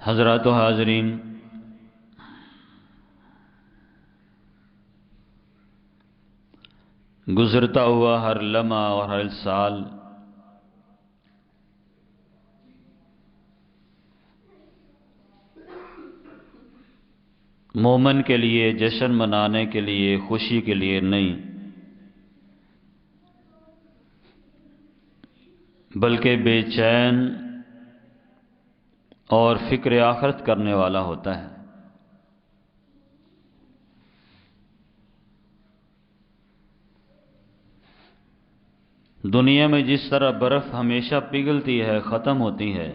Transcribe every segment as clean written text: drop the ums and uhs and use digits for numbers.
حضرات و حاضرین، گزرتا ہوا ہر لمحہ اور ہر سال مومن کے لیے جشن منانے کے لیے، خوشی کے لیے نہیں، بلکہ بے چین اور فکر آخرت کرنے والا ہوتا ہے۔ دنیا میں جس طرح برف ہمیشہ پگھلتی ہے، ختم ہوتی ہے،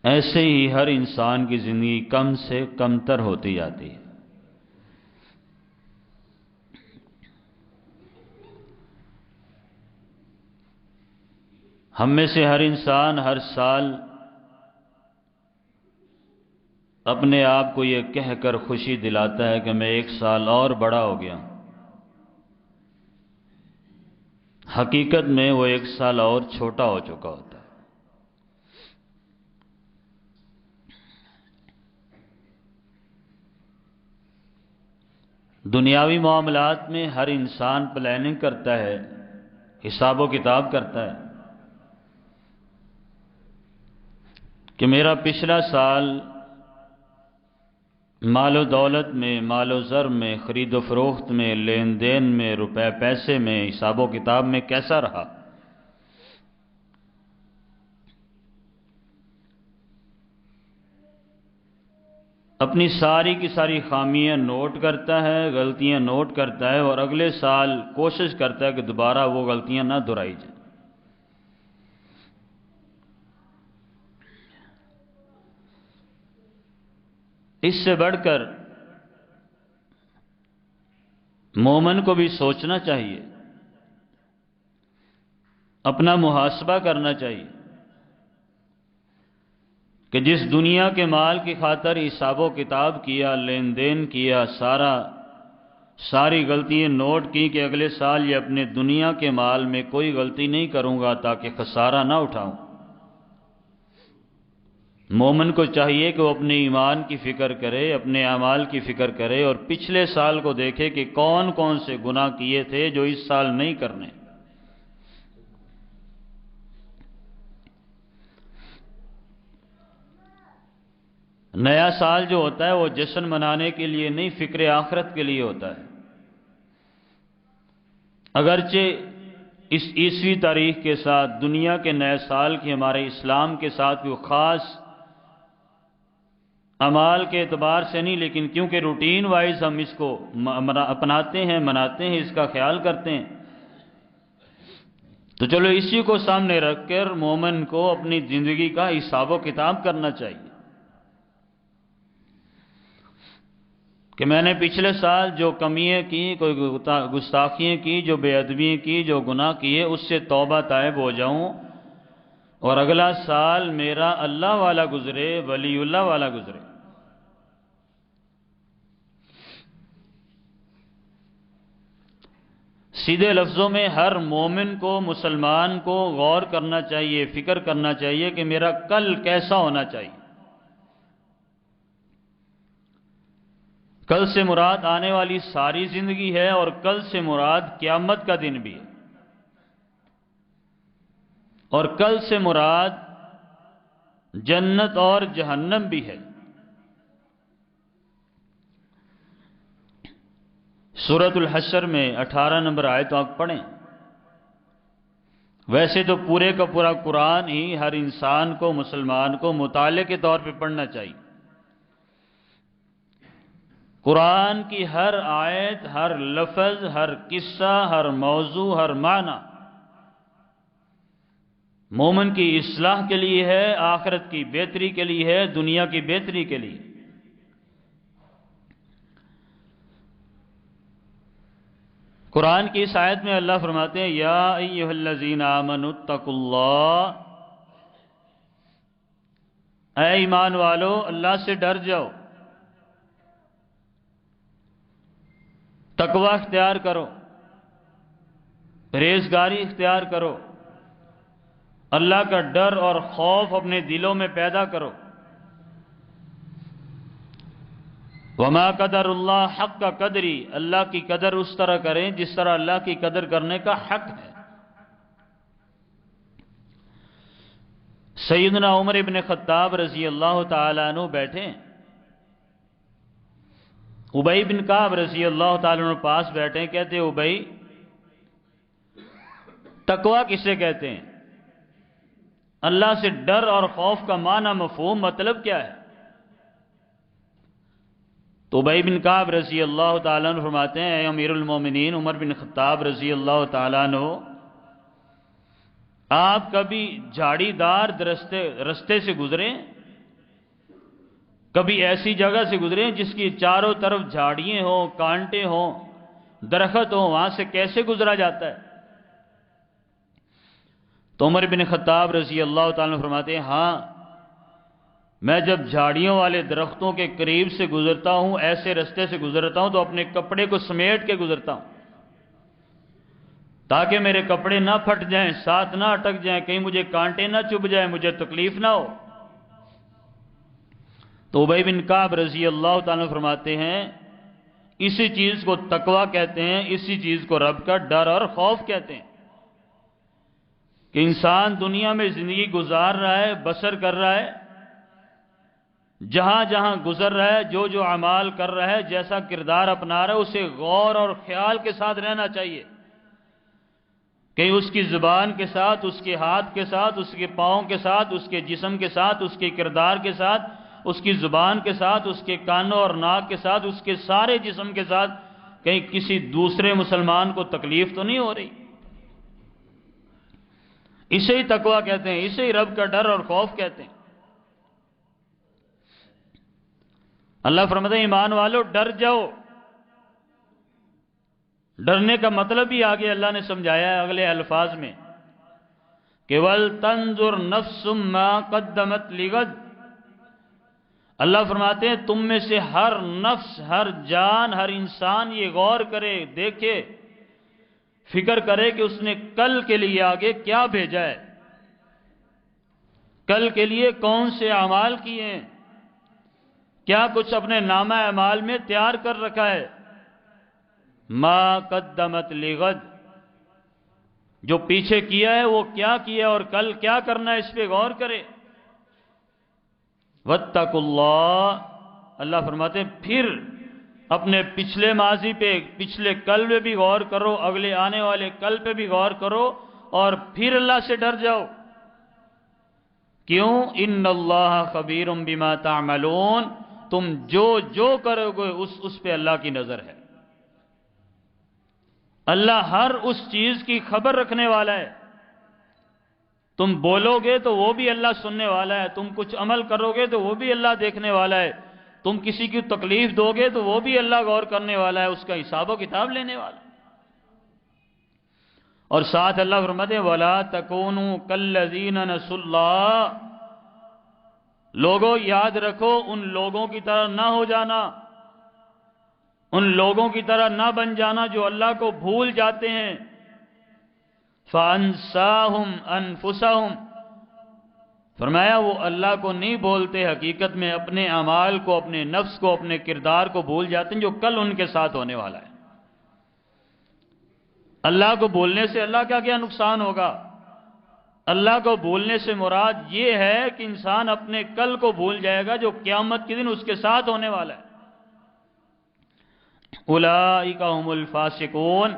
ایسے ہی ہر انسان کی زندگی کم سے کم تر ہوتی جاتی ہے۔ ہم میں سے ہر انسان ہر سال اپنے آپ کو یہ کہہ کر خوشی دلاتا ہے کہ میں 1 سال اور بڑا ہو گیا۔ حقیقت میں وہ 1 سال اور چھوٹا ہو چکا ہوتا ہے۔ دنیاوی معاملات میں ہر انسان پلاننگ کرتا ہے، حساب و کتاب کرتا ہے کہ میرا پچھلا سال مال و دولت میں، مال و زر میں، خرید و فروخت میں، لین دین میں، روپے پیسے میں، حساب و کتاب میں کیسا رہا۔ اپنی ساری کی ساری خامیاں نوٹ کرتا ہے، غلطیاں نوٹ کرتا ہے، اور اگلے سال کوشش کرتا ہے کہ دوبارہ وہ غلطیاں نہ دہرائی جائیں۔ اس سے بڑھ کر مومن کو بھی سوچنا چاہیے، اپنا محاسبہ کرنا چاہیے کہ جس دنیا کے مال کی خاطر حساب و کتاب کیا، لین دین کیا، ساری غلطیاں نوٹ کی کہ اگلے سال یہ اپنے دنیا کے مال میں کوئی غلطی نہیں کروں گا تاکہ خسارہ نہ اٹھاؤں۔ مومن کو چاہیے کہ وہ اپنے ایمان کی فکر کرے، اپنے اعمال کی فکر کرے، اور پچھلے سال کو دیکھے کہ کون کون سے گناہ کیے تھے جو اس سال نہیں کرنے۔ نیا سال جو ہوتا ہے وہ جشن منانے کے لیے نہیں، فکر آخرت کے لیے ہوتا ہے۔ اگرچہ اس عیسوی تاریخ کے ساتھ، دنیا کے نئے سال کی ہمارے اسلام کے ساتھ کوئی خاص اعمال کے اعتبار سے نہیں، لیکن کیونکہ روٹین وائز ہم اس کو اپناتے ہیں، مناتے ہیں، اس کا خیال کرتے ہیں، تو چلو اسی کو سامنے رکھ کر مومن کو اپنی زندگی کا حساب و کتاب کرنا چاہیے کہ میں نے پچھلے سال جو کمیاں کی، کوئی گستاخیاں کی، جو بے ادبیاں کی، جو گناہ کیے، اس سے توبہ طائب ہو جاؤں، اور اگلا سال میرا اللہ والا گزرے، ولی اللہ والا گزرے۔ سیدھے لفظوں میں ہر مومن کو، مسلمان کو غور کرنا چاہیے، فکر کرنا چاہیے کہ میرا کل کیسا ہونا چاہیے۔ کل سے مراد آنے والی ساری زندگی ہے، اور کل سے مراد قیامت کا دن بھی ہے، اور کل سے مراد جنت اور جہنم بھی ہے۔ سورۃ الحشر میں 18 نمبر آیت آپ پڑھیں۔ ویسے تو پورے کا پورا قرآن ہی ہر انسان کو، مسلمان کو مطالعے کے طور پہ پڑھنا چاہیے۔ قرآن کی ہر آیت، ہر لفظ، ہر قصہ، ہر موضوع، ہر معنی مومن کی اصلاح کے لیے ہے، آخرت کی بہتری کے لیے ہے، دنیا کی بہتری کے لیے۔ قرآن کی اس آیت میں اللہ فرماتے ہیں، یا ایھا الذین آمنوا اتقوا اللہ، اے ایمان والو اللہ سے ڈر جاؤ، تقوی اختیار کرو، پرہیزگاری اختیار کرو، اللہ کا ڈر اور خوف اپنے دلوں میں پیدا کرو. وما قدر اللہ حق کا قدری، اللہ کی قدر اس طرح کریں جس طرح اللہ کی قدر کرنے کا حق ہے. سیدنا عمر ابن خطاب رضی اللہ تعالیٰ عنہ بیٹھے، ابی بن کعب رضی اللہ تعالیٰ عنہ پاس بیٹھے، کہتے ابی تقوی کسے کہتے ہیں؟ اللہ سے ڈر اور خوف کا معنی مفہوم مطلب کیا ہے؟ تو ابی بن کعب رضی اللہ تعالیٰ عنہ فرماتے ہیں، اے امیر المومنین عمر بن خطاب رضی اللہ تعالیٰ عنہ، آپ کبھی جھاڑی دار رستے سے گزرے، کبھی ایسی جگہ سے گزرے جس کی چاروں طرف جھاڑیاں ہوں، کانٹے ہوں، درخت ہوں، وہاں سے کیسے گزرا جاتا ہے؟ تو عمر بن خطاب رضی اللہ تعالیٰ عنہ فرماتے ہیں، ہاں میں جب جھاڑیوں والے درختوں کے قریب سے گزرتا ہوں، ایسے رستے سے گزرتا ہوں، تو اپنے کپڑے کو سمیٹ کے گزرتا ہوں تاکہ میرے کپڑے نہ پھٹ جائیں، ساتھ نہ اٹک جائیں، کہیں مجھے کانٹے نہ چبھ جائیں، مجھے تکلیف نہ ہو. تو ابی بن کعب رضی اللہ تعالیٰ فرماتے ہیں، اسی چیز کو تقوی کہتے ہیں، اسی چیز کو رب کا ڈر اور خوف کہتے ہیں کہ انسان دنیا میں زندگی گزار رہا ہے، بسر کر رہا ہے، جہاں جہاں گزر رہا ہے، جو جو اعمال کر رہا ہے، جیسا کردار اپنا رہا ہے، اسے غور اور خیال کے ساتھ رہنا چاہیے. کہیں اس کی زبان کے ساتھ، اس کے ہاتھ کے ساتھ، اس کے پاؤں کے ساتھ، اس کے جسم کے ساتھ، اس کے کردار کے ساتھ، اس کی زبان کے ساتھ، اس کے کانوں اور ناک کے ساتھ، اس کے سارے جسم کے ساتھ کہیں کسی دوسرے مسلمان کو تکلیف تو نہیں ہو رہی. اسے ہی تقوی کہتے ہیں، اسے ہی رب کا ڈر اور خوف کہتے ہیں. اللہ فرماتے ہیں ایمان والو ڈر جاؤ. ڈرنے کا مطلب ہی آگے اللہ نے سمجھایا ہے اگلے الفاظ میں کہ وَلْتَنْظُرْ نَفْسٌ مَا قَدَّمَتْ لِغَدٍ. اللہ فرماتے ہیں تم میں سے ہر نفس، ہر جان، ہر انسان یہ غور کرے، دیکھے، فکر کرے کہ اس نے کل کے لیے آگے کیا بھیجا ہے، کل کے لیے کون سے اعمال کیے ہیں، کیا کچھ اپنے نامہ اعمال میں تیار کر رکھا ہے. ما قدمت لغد، جو پیچھے کیا ہے وہ کیا کیا اور کل کیا کرنا ہے، اس پہ غور کرے. واتقوا اللہ، اللہ فرماتے ہیں پھر اپنے پچھلے ماضی پہ، پچھلے کل پہ بھی غور کرو، اگلے آنے والے کل پہ بھی غور کرو، اور پھر اللہ سے ڈر جاؤ. کیوں؟ ان اللہ خبیر بما تعملون، تم جو کرو گے اس پہ اللہ کی نظر ہے. اللہ ہر اس چیز کی خبر رکھنے والا ہے. تم بولو گے تو وہ بھی اللہ سننے والا ہے، تم کچھ عمل کرو گے تو وہ بھی اللہ دیکھنے والا ہے، تم کسی کی تکلیف دو گے تو وہ بھی اللہ غور کرنے والا ہے، اس کا حساب و کتاب لینے والا ہے. اور ساتھ اللہ فرماتے ہیں وَلَا تَكُونُوا كَالَّذِينَ نَسُوا اللَّهَ، لوگوں یاد رکھو ان لوگوں کی طرح نہ ہو جانا، ان لوگوں کی طرح نہ بن جانا جو اللہ کو بھول جاتے ہیں. فَأَنْسَاهُمْ أَنفُسَهُمْ، فرمایا وہ اللہ کو نہیں بولتے، حقیقت میں اپنے اعمال کو، اپنے نفس کو، اپنے کردار کو بھول جاتے ہیں جو کل ان کے ساتھ ہونے والا ہے. اللہ کو بولنے سے اللہ کا کیا نقصان ہوگا؟ اللہ کو بولنے سے مراد یہ ہے کہ انسان اپنے کل کو بھول جائے گا جو قیامت کے دن اس کے ساتھ ہونے والا ہے. اولئک هم الفاسقون،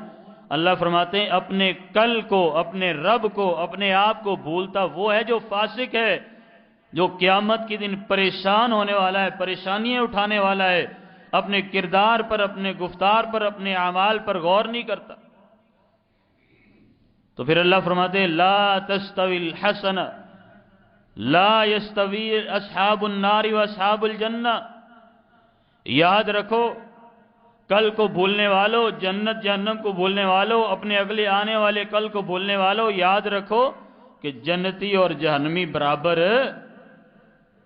اللہ فرماتے ہیں اپنے کل کو، اپنے رب کو، اپنے آپ کو بھولتا وہ ہے جو فاسق ہے، جو قیامت کے دن پریشان ہونے والا ہے، پریشانیاں اٹھانے والا ہے، اپنے کردار پر، اپنے گفتار پر، اپنے اعمال پر غور نہیں کرتا. تو پھر اللہ فرماتے ہیں لا تستوی الحسنہ لا یستوی اصحاب النار و اصحاب الجنہ. یاد رکھو کل کو بھولنے والو، جنت جہنم کو بھولنے والو، اپنے اگلے آنے والے کل کو بھولنے والو، یاد رکھو کہ جنتی اور جہنمی برابر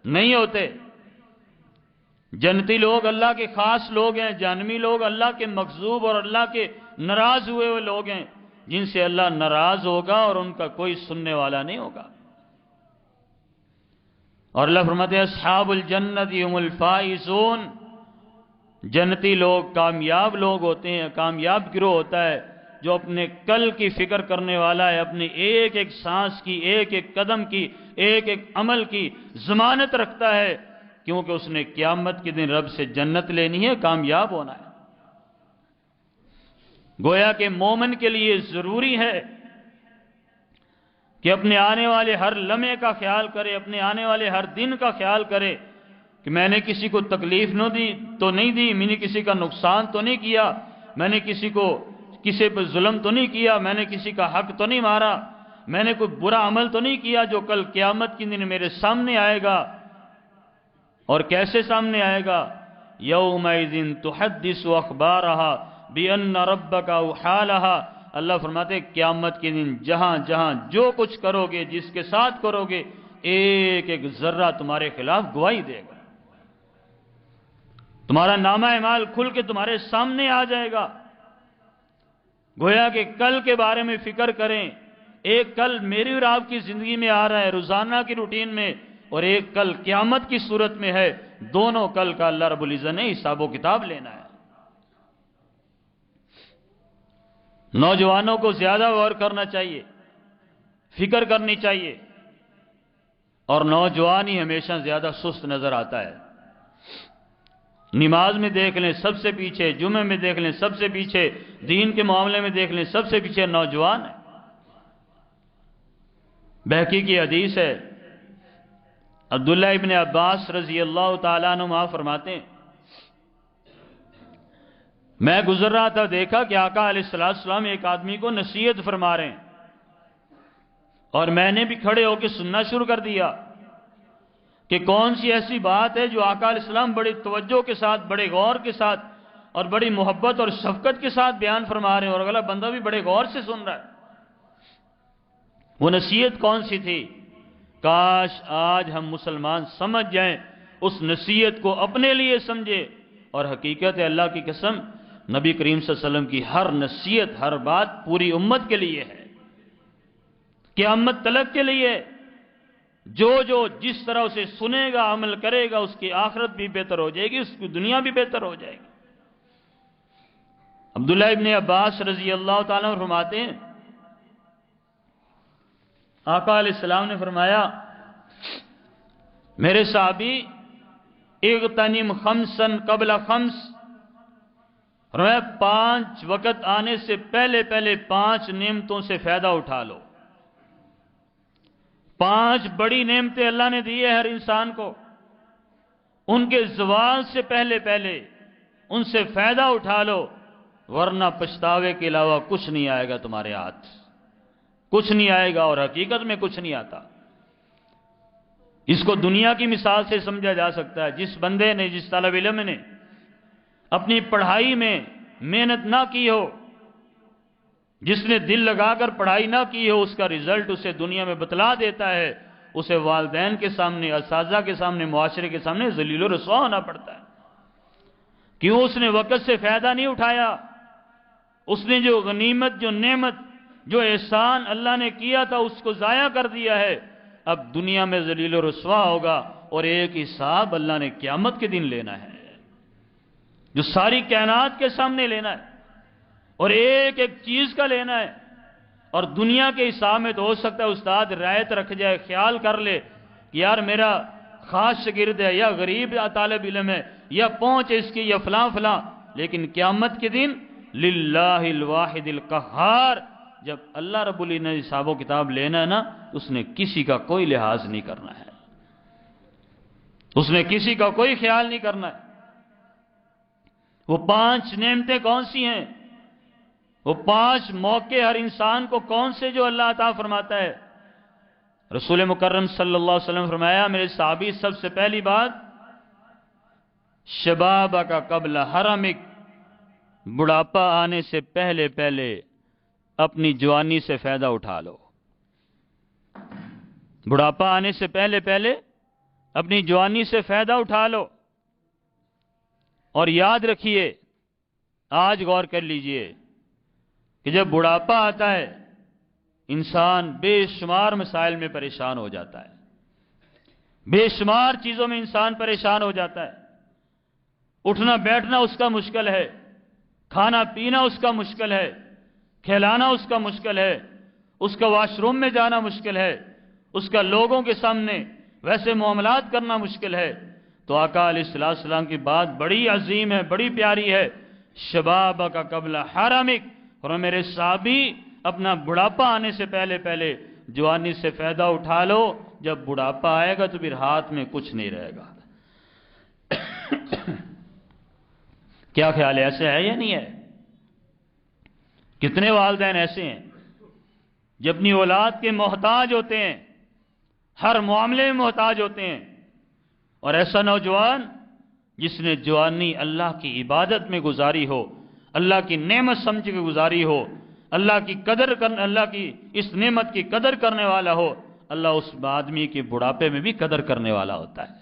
نہیں ہوتے. جنتی لوگ اللہ کے خاص لوگ ہیں، جہنمی لوگ اللہ کے مغضوب اور اللہ کے ناراض ہوئے ہوئے لوگ ہیں. جن سے اللہ ناراض ہوگا اور ان کا کوئی سننے والا نہیں ہوگا۔ اور اللہ فرماتے ہیں اصحاب الجنت هم الفائزون، جنتی لوگ کامیاب لوگ ہوتے ہیں، کامیاب گروہ ہوتا ہے جو اپنے کل کی فکر کرنے والا ہے، اپنی ایک ایک سانس کی، ایک ایک قدم کی، ایک ایک عمل کی ضمانت رکھتا ہے، کیونکہ اس نے قیامت کے دن رب سے جنت لینی ہے، کامیاب ہونا ہے۔ گویا کہ مومن کے لیے ضروری ہے کہ اپنے آنے والے ہر لمحے کا خیال کرے، اپنے آنے والے ہر دن کا خیال کرے کہ میں نے کسی کو تکلیف تو نہیں دی، میں نے کسی کا نقصان تو نہیں کیا، میں نے کسی پر ظلم تو نہیں کیا، میں نے کسی کا حق تو نہیں مارا، میں نے کوئی برا عمل تو نہیں کیا جو کل قیامت کے دن میرے سامنے آئے گا۔ اور کیسے سامنے آئے گا؟ یومئذ تحدث اخبارہا بِأَنَّ رَبَّكَ أَوْحَىٰ لَهَا، اللہ فرماتے قیامت کے دن جہاں جہاں جو کچھ کرو گے، جس کے ساتھ کرو گے، ایک ایک ذرہ تمہارے خلاف گواہی دے گا۔ تمہارا نامہ اعمال کھل کے تمہارے سامنے آ جائے گا۔ گویا کہ کل کے بارے میں فکر کریں، ایک کل میری اور آپ کی زندگی میں آ رہا ہے روزانہ کی روٹین میں، اور ایک کل قیامت کی صورت میں ہے، دونوں کل کا اللہ رب العزت نے حساب و کتاب لینا ہے۔ نوجوانوں کو زیادہ غور کرنا چاہیے، فکر کرنی چاہیے، اور نوجوان ہی ہمیشہ زیادہ سست نظر آتا ہے۔ نماز میں دیکھ لیں سب سے پیچھے، جمعے میں دیکھ لیں سب سے پیچھے، دین کے معاملے میں دیکھ لیں سب سے پیچھے نوجوان ہے۔ بہقی کی حدیث ہے، عبداللہ ابن عباس رضی اللہ تعالیٰ عنہ فرماتے ہیں میں گزر رہا تھا، دیکھا کہ آقا علیہ السلام ایک آدمی کو نصیحت فرما رہے ہیں، اور میں نے بھی کھڑے ہو کے سننا شروع کر دیا کہ کون سی ایسی بات ہے جو آقا علیہ السلام بڑی توجہ کے ساتھ، بڑے غور کے ساتھ اور بڑی محبت اور شفقت کے ساتھ بیان فرما رہے ہیں، اور اگلا بندہ بھی بڑے غور سے سن رہا ہے۔ وہ نصیحت کون سی تھی؟ کاش آج ہم مسلمان سمجھ جائیں، اس نصیحت کو اپنے لیے سمجھے، اور حقیقت ہے اللہ کی قسم نبی کریم صلی اللہ علیہ وسلم کی ہر نصیحت، ہر بات پوری امت کے لیے ہے، قیامت تلک کے لیے۔ جو جس طرح اسے سنے گا، عمل کرے گا، اس کی آخرت بھی بہتر ہو جائے گی، اس کی دنیا بھی بہتر ہو جائے گی۔ عبداللہ ابن عباس رضی اللہ تعالیٰ عنہ فرماتے ہیں آقا علیہ السلام نے فرمایا میرے صحابی اغتنم خمسا قبل خمس، فرمایا 5 وقت آنے سے پہلے 5 نعمتوں سے فائدہ اٹھا لو۔ 5 بڑی نعمتیں اللہ نے دی ہے ہر انسان کو، ان کے زوال سے پہلے ان سے فائدہ اٹھا لو، ورنہ پچھتاوے کے علاوہ کچھ نہیں آئے گا تمہارے ہاتھ، کچھ نہیں آئے گا، اور حقیقت میں کچھ نہیں آتا۔ اس کو دنیا کی مثال سے سمجھا جا سکتا ہے۔ جس بندے نے، جس طالب علم نے اپنی پڑھائی میں محنت نہ کی ہو، جس نے دل لگا کر پڑھائی نہ کی ہو، اس کا رزلٹ اسے دنیا میں بتلا دیتا ہے، اسے والدین کے سامنے، اساتذہ کے سامنے، معاشرے کے سامنے ذلیل و رسوا ہونا پڑتا ہے۔ کیوں؟ اس نے وقت سے فائدہ نہیں اٹھایا، اس نے جو غنیمت، جو نعمت، جو احسان اللہ نے کیا تھا اس کو ضائع کر دیا ہے۔ اب دنیا میں ذلیل و رسوا ہوگا، اور ایک حساب اللہ نے قیامت کے دن لینا ہے، جو ساری کائنات کے سامنے لینا ہے، اور ایک ایک چیز کا لینا ہے۔ اور دنیا کے حساب میں تو ہو سکتا ہے استاد رعایت رکھ جائے، خیال کر لے کہ یار میرا خاص شاگرد ہے، یا غریب طالب علم ہے، یا پہنچ اس کی، یا فلاں فلاں، لیکن قیامت کے دن للہ الواحد القہار، جب اللہ رب العزت نے حساب و کتاب لینا ہے نا، اس نے کسی کا کوئی لحاظ نہیں کرنا ہے، اس نے کسی کا کوئی خیال نہیں کرنا ہے۔ وہ 5 نعمتیں کون سی ہیں؟ وہ 5 موقع ہر انسان کو کون سے جو اللہ عطا فرماتا ہے؟ رسول مکرم صلی اللہ علیہ وسلم فرمایا میرے صحابی، سب سے پہلی بات شبابہ کا قبل حرمک، بڑھاپا آنے سے پہلے اپنی جوانی سے فائدہ اٹھا لو۔ بڑھاپا آنے سے پہلے اپنی جوانی سے فائدہ اٹھا لو، اور یاد رکھیے، آج غور کر لیجئے، کہ جب بڑھاپا آتا ہے انسان بے شمار مسائل میں پریشان ہو جاتا ہے، بے شمار چیزوں میں انسان پریشان ہو جاتا ہے۔ اٹھنا بیٹھنا اس کا مشکل ہے، کھانا پینا اس کا مشکل ہے، کھلانا اس کا مشکل ہے، اس کا واش روم میں جانا مشکل ہے، اس کا لوگوں کے سامنے ویسے معاملات کرنا مشکل ہے۔ تو آقا علیہ السلام کی بات بڑی عظیم ہے، بڑی پیاری ہے، شباب کا قبل حرمک، اور میرے صحابی اپنا بڑھاپا آنے سے پہلے پہلے جوانی سے فائدہ اٹھا لو، جب بڑھاپا آئے گا تو پھر ہاتھ میں کچھ نہیں رہے گا۔ کیا خیال ہے، ایسے ہے یا نہیں ہے؟ کتنے والدین ایسے ہیں جو اپنی اولاد کے محتاج ہوتے ہیں، ہر معاملے میں محتاج ہوتے ہیں، اور ایسا نوجوان جس نے جوانی اللہ کی عبادت میں گزاری ہو، اللہ کی نعمت سمجھ کے گزاری ہو، اللہ کی اس نعمت کی قدر کرنے والا ہو، اللہ اس آدمی کے بڑھاپے میں بھی قدر کرنے والا ہوتا ہے۔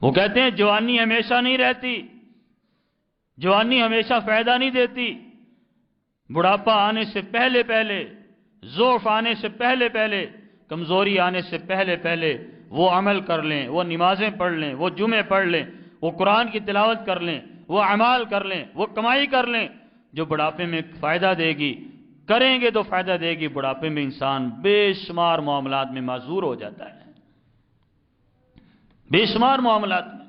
وہ کہتے ہیں جوانی ہمیشہ نہیں رہتی، جوانی ہمیشہ فائدہ نہیں دیتی، بڑھاپا آنے سے پہلے پہلے، ضعف آنے سے پہلے پہلے، کمزوری آنے سے پہلے پہلے وہ عمل کر لیں، وہ نمازیں پڑھ لیں، وہ جمعے پڑھ لیں، وہ قرآن کی تلاوت کر لیں، وہ اعمال کر لیں، وہ کمائی کر لیں جو بڑھاپے میں فائدہ دے گی۔ کریں گے تو فائدہ دے گی۔ بڑھاپے میں انسان بے شمار معاملات میں معذور ہو جاتا ہے، بے شمار معاملات میں۔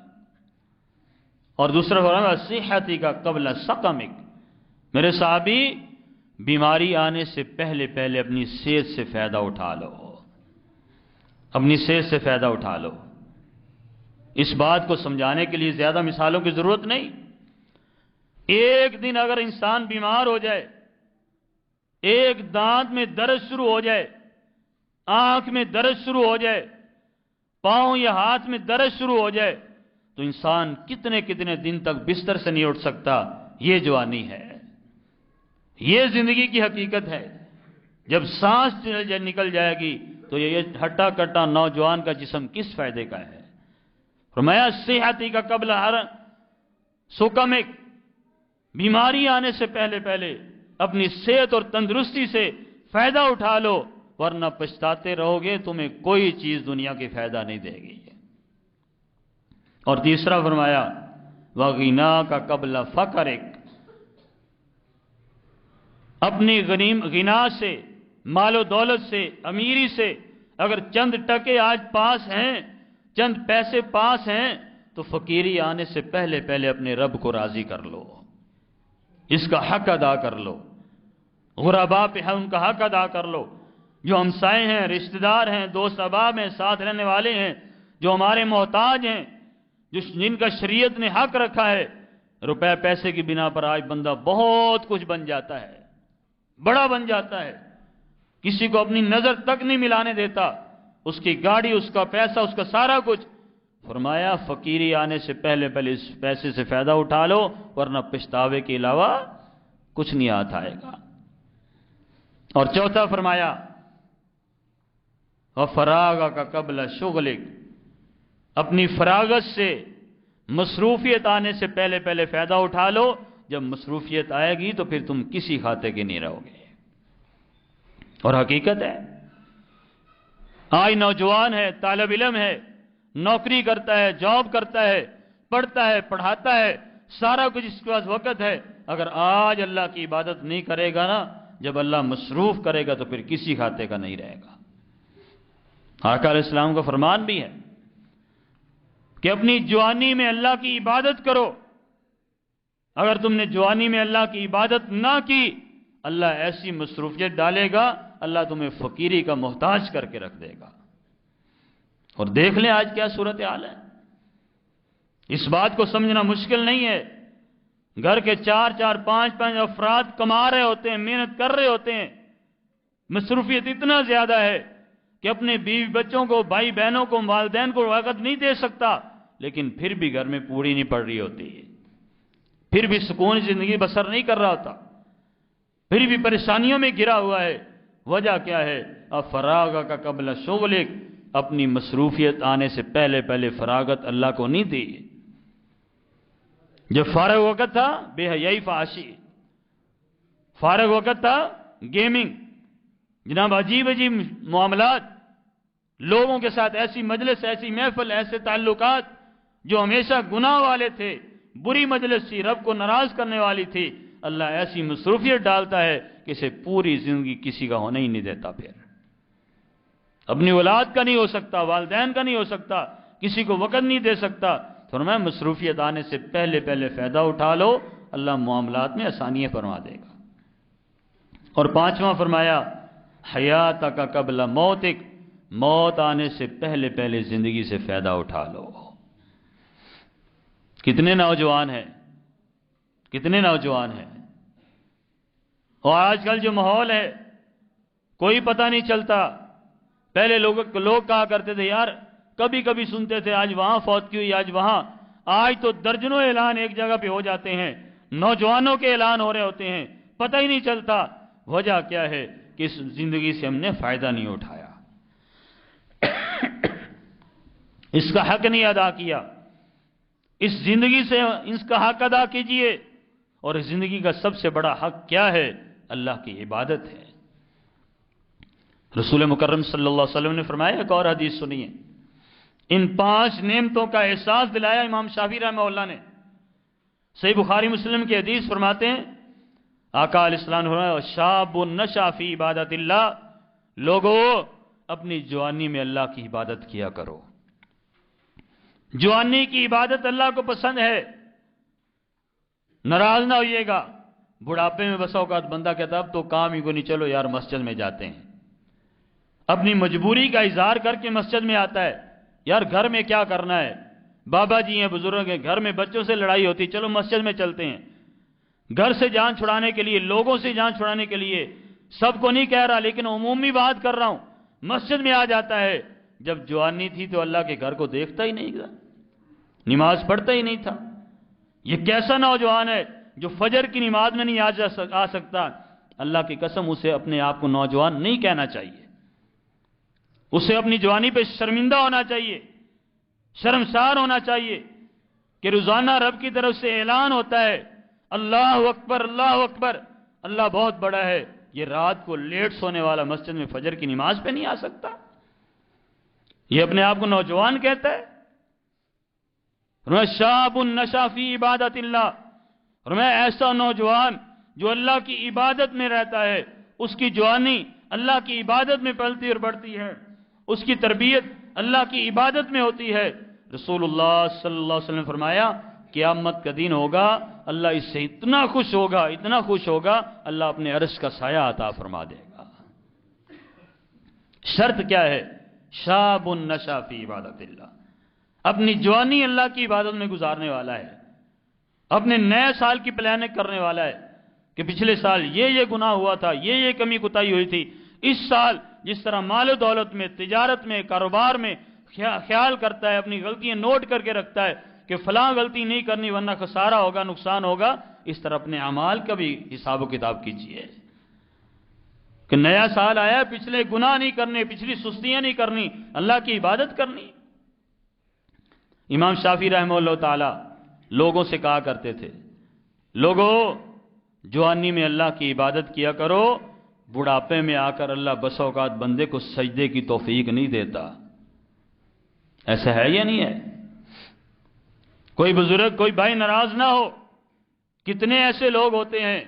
اور دوسرا فرمایا صحتی کا قبل سقمک، میرے صحابی بیماری آنے سے پہلے پہلے اپنی صحت سے فائدہ اٹھا لو، اپنی صحت سے فائدہ اٹھا لو۔ اس بات کو سمجھانے کے لیے زیادہ مثالوں کی ضرورت نہیں۔ ایک دن اگر انسان بیمار ہو جائے، ایک دانت میں درد شروع ہو جائے، آنکھ میں درد شروع ہو جائے، پاؤں یا ہاتھ میں درد شروع ہو جائے، تو انسان کتنے کتنے دن تک بستر سے نہیں اٹھ سکتا۔ یہ جوانی ہے، یہ زندگی کی حقیقت ہے۔ جب سانس نکل جائے گی تو یہ ہٹا کٹا نوجوان کا جسم کس فائدے کا ہے؟ فرمایا صحتی کا قبل سقمک، بیماری آنے سے پہلے پہلے اپنی صحت اور تندرستی سے فائدہ اٹھا لو، ورنہ پچھتاتے رہو گے، تمہیں کوئی چیز دنیا کی فائدہ نہیں دے گی۔ اور تیسرا فرمایا وَغِنَا کا قبل فقرک، اپنی غنا سے، مال و دولت سے، امیری سے اگر چند ٹکے آج پاس ہیں، چند پیسے پاس ہیں، تو فقیری آنے سے پہلے پہلے اپنے رب کو راضی کر لو، اس کا حق ادا کر لو۔ غرباء پہ ان کا حق ادا کر لو، جو ہمسائے ہیں، رشتہ دار ہیں، دوست احباب ہیں، ساتھ رہنے والے ہیں، جو ہمارے محتاج ہیں، جن کا شریعت نے حق رکھا ہے۔ روپے پیسے کی بنا پر آج بندہ بہت کچھ بن جاتا ہے، بڑا بن جاتا ہے، کسی کو اپنی نظر تک نہیں ملانے دیتا، اس کی گاڑی، اس کا پیسہ، اس کا سارا کچھ۔ فرمایا فقیری آنے سے پہلے پہلے اس پیسے سے فائدہ اٹھا لو، ورنہ پچھتاوے کے علاوہ کچھ نہیں ہاتھ آئے گا۔ اور چوتھا فرمایا وَفَرَاغَكَ قَبْلَ شُغْلِكَ، اپنی فراغت سے، مصروفیت آنے سے پہلے پہلے فائدہ اٹھا لو۔ جب مصروفیت آئے گی تو پھر تم کسی کھاتے کے نہیں رہو گے۔ اور حقیقت ہے، آج نوجوان ہے، طالب علم ہے، نوکری کرتا ہے، جاب کرتا ہے، پڑھتا ہے، پڑھاتا ہے، سارا کچھ اس کے پاس وقت ہے، اگر آج اللہ کی عبادت نہیں کرے گا نا، جب اللہ مصروف کرے گا تو پھر کسی کھاتے کا نہیں رہے گا۔ آقا علیہ السلام کا فرمان بھی ہے کہ اپنی جوانی میں اللہ کی عبادت کرو۔ اگر تم نے جوانی میں اللہ کی عبادت نہ کی، اللہ ایسی مصروفیت ڈالے گا، اللہ تمہیں فقیری کا محتاج کر کے رکھ دے گا۔ اور دیکھ لیں آج کیا صورتحال ہے۔ اس بات کو سمجھنا مشکل نہیں ہے، گھر کے 4-4 5-5 افراد کما رہے ہوتے ہیں، محنت کر رہے ہوتے ہیں، مصروفیت اتنا زیادہ ہے کہ اپنے بیوی بچوں کو، بھائی بہنوں کو، والدین کو وقت نہیں دے سکتا، لیکن پھر بھی گھر میں پوری نہیں پڑ رہی ہوتی ہے، پھر بھی سکون زندگی بسر نہیں کر رہا ہوتا، پھر بھی پریشانیوں میں گرا ہوا ہے۔ وجہ کیا ہے؟ فراغ کا قبل شغلک، اپنی مصروفیت آنے سے پہلے پہلے فراغت اللہ کو نہیں دی۔ جب فارغ وقت تھا بے حیائی فحاشی، فارغ وقت تھا گیمنگ، جناب عجیب عجیب معاملات، لوگوں کے ساتھ ایسی مجلس، ایسی محفل، ایسے تعلقات جو ہمیشہ گناہ والے تھے، بری مجلس تھی، رب کو ناراض کرنے والی تھی، اللہ ایسی مصروفیت ڈالتا ہے کہ اسے پوری زندگی کسی کا ہونے ہی نہیں دیتا، پھر اپنی اولاد کا نہیں ہو سکتا، والدین کا نہیں ہو سکتا، کسی کو وقت نہیں دے سکتا۔ فرمایا مصروفیت آنے سے پہلے پہلے فائدہ اٹھا لو، اللہ معاملات میں آسانیاں فرما دے گا۔ اور پانچواں فرمایا حیاتک قبل موتک، موت آنے سے پہلے پہلے زندگی سے فائدہ اٹھا لو۔ کتنے نوجوان ہیں، کتنے نوجوان ہیں، اور آج کل جو ماحول ہے کوئی پتہ نہیں چلتا۔ پہلے لوگ کہا کرتے تھے یار، کبھی کبھی سنتے تھے آج وہاں فوت کی ہوئی، آج وہاں، آج تو درجنوں اعلان ایک جگہ پہ ہو جاتے ہیں، نوجوانوں کے اعلان ہو رہے ہوتے ہیں، پتہ ہی نہیں چلتا۔ وجہ کیا ہے کہ اس زندگی سے ہم نے فائدہ نہیں اٹھایا، اس کا حق نہیں ادا کیا۔ اس زندگی سے اس کا حق ادا کیجئے، اور اس زندگی کا سب سے بڑا حق کیا ہے؟ اللہ کی عبادت ہے۔ رسول مکرم صلی اللہ علیہ وسلم نے فرمایا، ایک اور حدیث سنیے، ان 5 نعمتوں کا احساس دلایا امام شافعی رحمہ اللہ نے۔ صحیح بخاری مسلم کی حدیث فرماتے ہیں، آقا علیہ السلام نے فرمایا شاب نشا فی عبادت اللہ، لوگو اپنی جوانی میں اللہ کی عبادت کیا کرو۔ جوانی کی عبادت اللہ کو پسند ہے، ناراض نہ ہوئیے گا۔ بڑھاپے میں بسا اوقات بندہ کہتا اب تو کام ہی کو نہیں، چلو یار مسجد میں جاتے ہیں، اپنی مجبوری کا اظہار کر کے مسجد میں آتا ہے، یار گھر میں کیا کرنا ہے، بابا جی ہیں، بزرگ ہیں، گھر میں بچوں سے لڑائی ہوتی، چلو مسجد میں چلتے ہیں۔ گھر سے جان چھڑانے کے لیے، لوگوں سے جان چھڑانے کے لیے، سب کو نہیں کہہ رہا لیکن عمومی بات کر رہا ہوں، مسجد میں آ جاتا ہے۔ جب جوانی تھی تو اللہ کے گھر کو دیکھتا ہی نہیں تھا، نماز پڑھتا ہی نہیں تھا۔ یہ کیسا نوجوان ہے جو فجر کی نماز میں نہیں آ سکتا؟ اللہ کی قسم، اسے اپنے آپ کو نوجوان نہیں کہنا چاہیے، اسے اپنی جوانی پہ شرمندہ ہونا چاہیے، شرمسار ہونا چاہیے کہ روزانہ رب کی طرف سے اعلان ہوتا ہے اللہ اکبر، اللہ اکبر، اللہ بہت بڑا ہے۔ یہ رات کو لیٹ سونے والا مسجد میں فجر کی نماز پہ نہیں آ سکتا، یہ اپنے آپ کو نوجوان کہتا ہے۔ شاب نشا فی عبادت اللہ، اور میں ایسا نوجوان جو اللہ کی عبادت میں رہتا ہے، اس کی جوانی اللہ کی عبادت میں پلتی اور بڑھتی ہے، اس کی تربیت اللہ کی عبادت میں ہوتی ہے۔ رسول اللہ صلی اللہ علیہ وسلم نے فرمایا قیامت کا دن ہوگا، اللہ اس سے اتنا خوش ہوگا، اتنا خوش ہوگا، اللہ اپنے عرش کا سایہ عطا فرما دے گا۔ شرط کیا ہے؟ شاب نشا فی عبادت اللہ، اپنی جوانی اللہ کی عبادت میں گزارنے والا ہے، اپنے نئے سال کی پلاننگ کرنے والا ہے کہ پچھلے سال یہ گناہ ہوا تھا، یہ کمی کوتاہی ہوئی تھی، اس سال جس طرح مال و دولت میں، تجارت میں، کاروبار میں خیال کرتا ہے، اپنی غلطیاں نوٹ کر کے رکھتا ہے کہ فلاں غلطی نہیں کرنی ورنہ خسارہ ہوگا، نقصان ہوگا، اس طرح اپنے اعمال کا بھی حساب و کتاب کیجیے کہ نیا سال آیا، پچھلے گناہ نہیں کرنے، پچھلی سستیاں نہیں کرنی، اللہ کی عبادت کرنی۔ امام شافعی رحمہ اللہ تعالی لوگوں سے کہا کرتے تھے، لوگوں جوانی میں اللہ کی عبادت کیا کرو، بڑھاپے میں آ کر اللہ بس اوقات بندے کو سجدے کی توفیق نہیں دیتا۔ ایسا ہے یا نہیں ہے؟ کوئی بزرگ، کوئی بھائی ناراض نہ ہو، کتنے ایسے لوگ ہوتے ہیں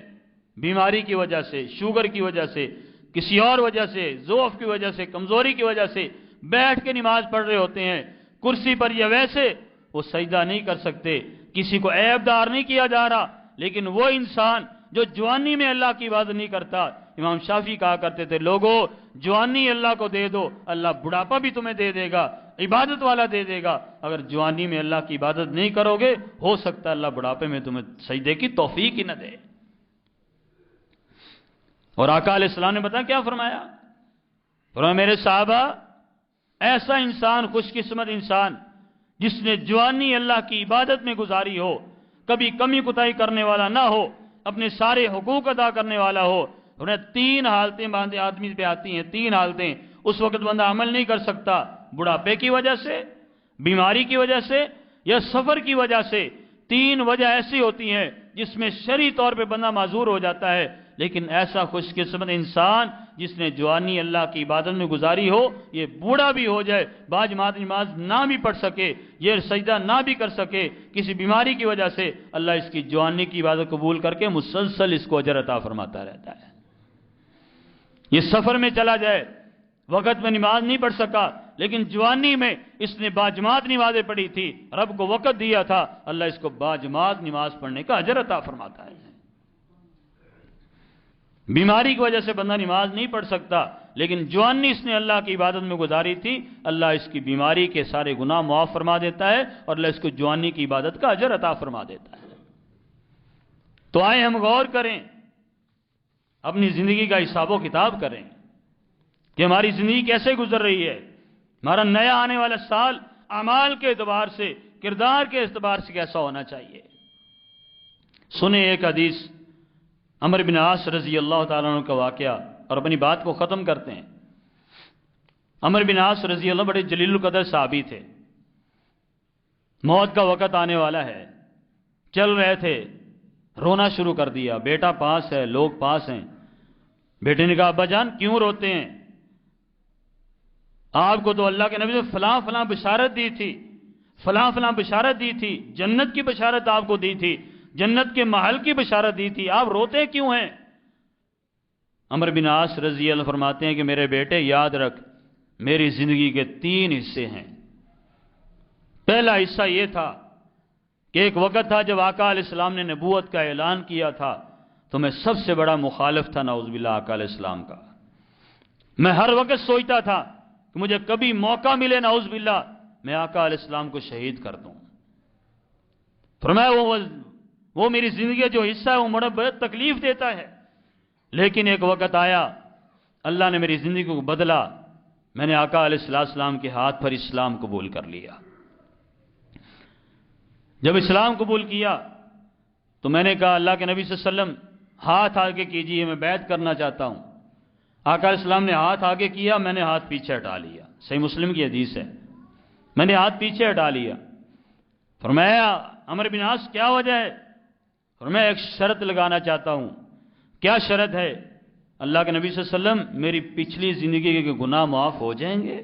بیماری کی وجہ سے، شوگر کی وجہ سے، کسی اور وجہ سے، ضعف کی وجہ سے، کمزوری کی وجہ سے بیٹھ کے نماز پڑھ رہے ہوتے ہیں کرسی پر یا ویسے، وہ سجدہ نہیں کر سکتے، کسی کو عیب دار نہیں کیا جا رہا، لیکن وہ انسان جو جوانی میں اللہ کی عبادت نہیں کرتا، امام شافعی کہا کرتے تھے لوگوں جوانی اللہ کو دے دو، اللہ بڑھاپا بھی تمہیں دے دے گا، عبادت والا دے دے گا۔ اگر جوانی میں اللہ کی عبادت نہیں کرو گے، ہو سکتا ہے اللہ بڑھاپے میں تمہیں سجدے کی توفیق ہی نہ دے۔ اور آقا علیہ السلام نے بتایا کیا فرمایا؟ فرمایا میرے صحابہ، ایسا انسان، خوش قسمت انسان جس نے جوانی اللہ کی عبادت میں گزاری ہو، کبھی کمی کوتاہی کرنے والا نہ ہو، اپنے سارے حقوق ادا کرنے والا ہو۔ انہیں 3 حالتیں باندھے آدمی پہ آتی ہیں، 3 حالتیں اس وقت بندہ عمل نہیں کر سکتا، بڑھاپے کی وجہ سے، بیماری کی وجہ سے یا سفر کی وجہ سے۔ 3 وجہ ایسی ہوتی ہیں جس میں شرعی طور پہ بندہ معذور ہو جاتا ہے، لیکن ایسا خوش قسمت انسان جس نے جوانی اللہ کی عبادت میں گزاری ہو، یہ بوڑھا بھی ہو جائے، باجماعت نماز نہ بھی پڑھ سکے، یہ سجدہ نہ بھی کر سکے کسی بیماری کی وجہ سے، اللہ اس کی جوانی کی عبادت قبول کر کے مسلسل اس کو اجر عطا فرماتا رہتا ہے۔ یہ سفر میں چلا جائے، وقت میں نماز نہیں پڑھ سکا، لیکن جوانی میں اس نے باجماعت نمازیں پڑھی تھی، رب کو وقت دیا تھا، اللہ اس کو باجماعت نماز پڑھنے کا اجر عطا فرماتا ہے۔ بیماری کی وجہ سے بندہ نماز نہیں پڑھ سکتا، لیکن جوانی اس نے اللہ کی عبادت میں گزاری تھی، اللہ اس کی بیماری کے سارے گناہ معاف فرما دیتا ہے اور اللہ اس کو جوانی کی عبادت کا اجر عطا فرما دیتا ہے۔ تو آئے ہم غور کریں، اپنی زندگی کا حساب و کتاب کریں کہ ہماری زندگی کیسے گزر رہی ہے، ہمارا نیا آنے والا سال اعمال کے اعتبار سے، کردار کے اعتبار سے کیسا ہونا چاہیے۔ سنیں ایک حدیث عمرو بن عاص رضی اللہ تعالیٰ عنہ کا واقعہ اور اپنی بات کو ختم کرتے ہیں۔ عمرو بن عاص رضی اللہ بڑے جلیل القدر صحابی تھے، موت کا وقت آنے والا ہے، چل رہے تھے، رونا شروع کر دیا، بیٹا پاس ہے، لوگ پاس ہیں۔ بیٹے نے کہا ابا جان کیوں روتے ہیں؟ آپ کو تو اللہ کے نبی نے فلاں فلاں بشارت دی تھی، فلاں فلاں بشارت دی تھی، جنت کی بشارت آپ کو دی تھی، جنت کے محل کی بشارت دی تھی، آپ روتے کیوں ہیں؟ عمرو بن عاص رضی اللہ فرماتے ہیں کہ میرے بیٹے یاد رکھ، میری زندگی کے 3 حصے ہیں۔ پہلا حصہ یہ تھا کہ ایک وقت تھا جب آقا علیہ السلام نے نبوت کا اعلان کیا تھا تو میں سب سے بڑا مخالف تھا نعوذ باللہ آقا علیہ السلام کا۔ میں ہر وقت سوچتا تھا کہ مجھے کبھی موقع ملے نعوذ باللہ میں آقا علیہ السلام کو شہید کر دوں۔ فرمایا وہ میری زندگی کا جو حصہ ہے وہ بڑا تکلیف دیتا ہے، لیکن ایک وقت آیا اللہ نے میری زندگی کو بدلا، میں نے آقا علیہ السلام کے ہاتھ پر اسلام قبول کر لیا۔ جب اسلام قبول کیا تو میں نے کہا اللہ کے نبی صلی اللہ علیہ وسلم ہاتھ آگے کیجئے، میں بیعت کرنا چاہتا ہوں۔ آقا علیہ السلام نے ہاتھ آگے کیا، میں نے ہاتھ پیچھے ہٹا لیا، صحیح مسلم کی حدیث ہے، میں نے ہاتھ پیچھے ہٹا لیا۔ فرمایا عمرو بن عاص کیا وجہ ہے؟ فرمایا ایک شرط لگانا چاہتا ہوں۔ کیا شرط ہے؟ اللہ کے نبی صلی اللہ علیہ وسلم میری پچھلی زندگی کے گناہ معاف ہو جائیں گے؟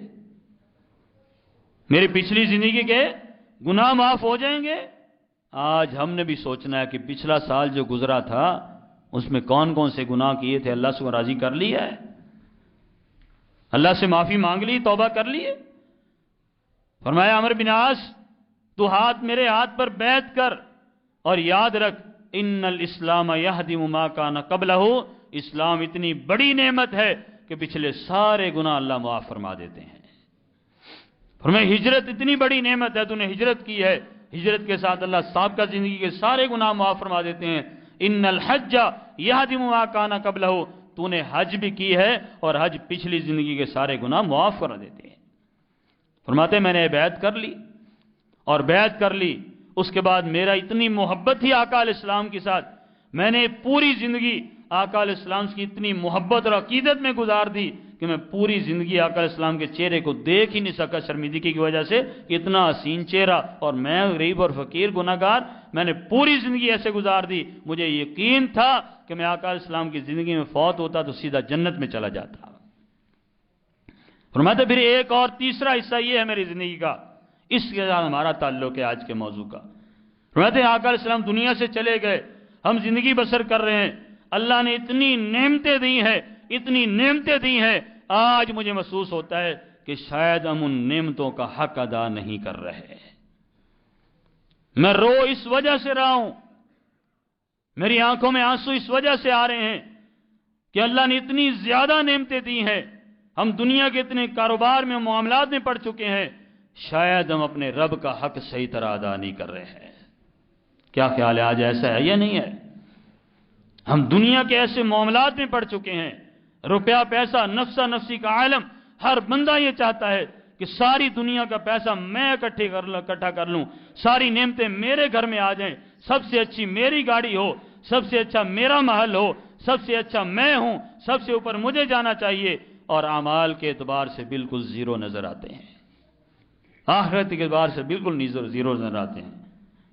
میری پچھلی زندگی کے گناہ معاف ہو جائیں گے؟ آج ہم نے بھی سوچنا ہے کہ پچھلا سال جو گزرا تھا اس میں کون کون سے گناہ کیے تھے، اللہ سے راضی کر لیا ہے؟ اللہ سے معافی مانگ لی، توبہ کر لیے؟ فرمایا عمرو بن عاص تو میرے ہاتھ پر بیعت کر اور یاد رکھ ان الاسلام یہدم ما کان قبلہ، اسلام اتنی بڑی نعمت ہے کہ پچھلے سارے گناہ اللہ معاف فرما دیتے ہیں۔ فرمایا ہجرت اتنی بڑی نعمت ہے، تو نے ہجرت کی ہے، ہجرت کے ساتھ اللہ سابقہ زندگی کے سارے گناہ معاف فرما دیتے ہیں۔ ان الحج یہدم ما کان قبلہ، تو نے حج بھی کی ہے اور حج پچھلی زندگی کے سارے گناہ معاف کرا دیتے ہیں۔ فرماتے ہیں میں نے بیعت کر لی اور بیعت کر لی، اس کے بعد میرا اتنی محبت تھی آقا علیہ السلام کے ساتھ، میں نے پوری زندگی آقا علیہ السلام کی اتنی محبت اور عقیدت میں گزار دی کہ میں پوری زندگی آقا علیہ السلام کے چہرے کو دیکھ ہی نہیں سکا شرمندگی کی وجہ سے، اتنا حسین چہرہ اور میں غریب اور فقیر گناہگار، میں نے پوری زندگی ایسے گزار دی، مجھے یقین تھا کہ میں آقا علیہ السلام کی زندگی میں فوت ہوتا تو سیدھا جنت میں چلا جاتا۔ فرماتے پھر ایک اور تیسرا حصہ یہ ہے میری زندگی کا، اس کے ساتھ ہمارا تعلق ہے آج کے موضوع کا۔ فرماتے ہیں آقا علیہ السلام دنیا سے چلے گئے، ہم زندگی بسر کر رہے ہیں، اللہ نے اتنی نعمتیں دی ہیں، اتنی نعمتیں دی ہیں، آج مجھے محسوس ہوتا ہے کہ شاید ہم ان نعمتوں کا حق ادا نہیں کر رہے۔ میں رو اس وجہ سے رہا ہوں، میری آنکھوں میں آنسو اس وجہ سے آ رہے ہیں کہ اللہ نے اتنی زیادہ نعمتیں دی ہیں، ہم دنیا کے اتنے کاروبار میں معاملات میں پڑ چکے ہیں، شاید ہم اپنے رب کا حق صحیح طرح ادا نہیں کر رہے ہیں۔ کیا خیال ہے آج ایسا ہے یا نہیں ہے؟ ہم دنیا کے ایسے معاملات میں پڑ چکے ہیں، روپیہ پیسہ نفسا نفسی کا عالم، ہر بندہ یہ چاہتا ہے کہ ساری دنیا کا پیسہ میں اکٹھا کر لوں، ساری نعمتیں میرے گھر میں آ جائیں، سب سے اچھی میری گاڑی ہو، سب سے اچھا میرا محل ہو، سب سے اچھا میں ہوں، سب سے اوپر مجھے جانا چاہیے، اور اعمال کے اعتبار سے بالکل زیرو نظر آتے ہیں، آخرت کے اعتبار سے بالکل زیرو نظر آتے ہیں۔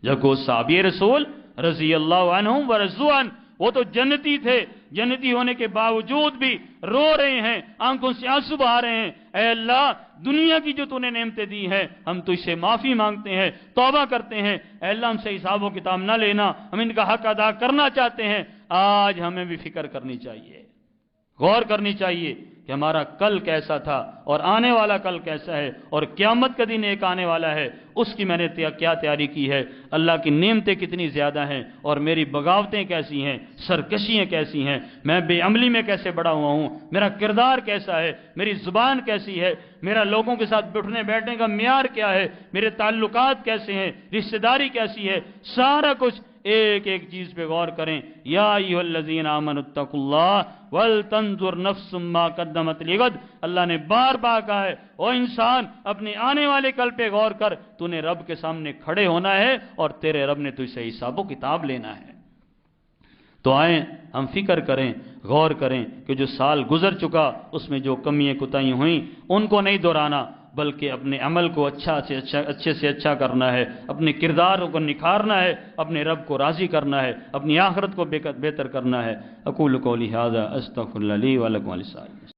جب کو صحابی رسول رضی اللہ عنہم ورضوا عنہ وہ تو جنتی تھے، جنتی ہونے کے باوجود بھی رو رہے ہیں، آنکھوں سے آنسو بہا رہے ہیں، اے اللہ دنیا کی جو تو نے نعمتیں دی ہیں ہم تجھ سے معافی مانگتے ہیں، توبہ کرتے ہیں، اے اللہ ہم سے حساب و کتاب نہ لینا، ہم ان کا حق ادا کرنا چاہتے ہیں۔ آج ہمیں بھی فکر کرنی چاہیے، غور کرنی چاہیے کہ ہمارا کل کیسا تھا اور آنے والا کل کیسا ہے، اور قیامت کا دن ایک آنے والا ہے، اس کی میں نے کیا تیاری کی ہے، اللہ کی نعمتیں کتنی زیادہ ہیں اور میری بغاوتیں کیسی ہیں، سرکشیاں کیسی ہیں، میں بے عملی میں کیسے بڑا ہوا ہوں، میرا کردار کیسا ہے، میری زبان کیسی ہے، میرا لوگوں کے ساتھ اٹھنے بیٹھنے کا معیار کیا ہے، میرے تعلقات کیسے ہیں، رشتہ داری کیسی ہے، سارا کچھ ایک ایک چیز پہ غور کریں۔ یا ایھا الذین آمنوا اتقوا اللہ ولتنظر نفس ما قدمت لغد، اللہ نے بار بار کہا ہے او انسان اپنے آنے والے کل پہ غور کر، تو نے رب کے سامنے کھڑے ہونا ہے اور تیرے رب نے تجھ سے حساب و کتاب لینا ہے۔ تو آئیں ہم فکر کریں، غور کریں کہ جو سال گزر چکا اس میں جو کمیاں کوتاہیاں ہوئیں ان کو نہیں دہرانا، بلکہ اپنے عمل کو اچھے سے اچھا کرنا ہے، اپنے کرداروں کو نکھارنا ہے، اپنے رب کو راضی کرنا ہے، اپنی آخرت کو بہتر کرنا ہے۔ اقول قولی ھذا استغفر اللہ لی ولکم ولسائر